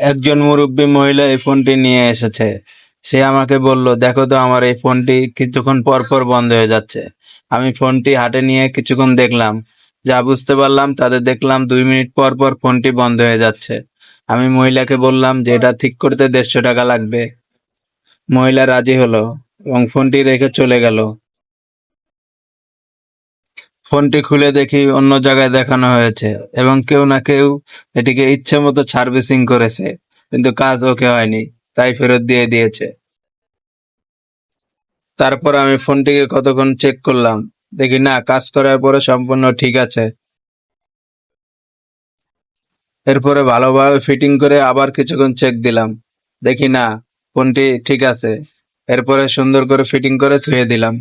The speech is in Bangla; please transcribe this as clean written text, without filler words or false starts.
একজন মুরব্বী মহিলা এই ফোনটি নিয়ে এসেছে। সে আমাকে বলল, দেখো তো আমার এই ফোনটি কিছুক্ষণ পর পর বন্ধ হয়ে যাচ্ছে। আমি ফোনটি হাতে নিয়ে কিছুক্ষণ দেখলাম। যা বুঝতে পারলাম তাতে দেখলাম 2 মিনিট পর পর ফোনটি বন্ধ হয়ে যাচ্ছে। আমি মহিলাকে বললাম যে এটা ঠিক করতে 150 টাকা লাগবে। মহিলা রাজি হলো এবং ফোনটি রেখে চলে গেল। ফোনটি খুলে দেখি অন্য জায়গায় দেখানো হয়েছে এবং কেউ না কেউ এটিকে ইচ্ছে মতো সার্ভিসিং করেছে, কিন্তু কাজ ওকে হয়নি, তাই ফেরত দিয়ে দিয়েছে। তারপর আমি ফোনটিকে কতক্ষণ চেক করলাম, দেখি না, কাজ করার পরে সম্পূর্ণ ঠিক আছে। এরপরে ভালোভাবে ফিটিং করে আবার কিছুক্ষণ চেক দিলাম, দেখি না, ফোনটি ঠিক আছে। এরপরে সুন্দর করে ফিটিং করে ধুয়ে দিলাম।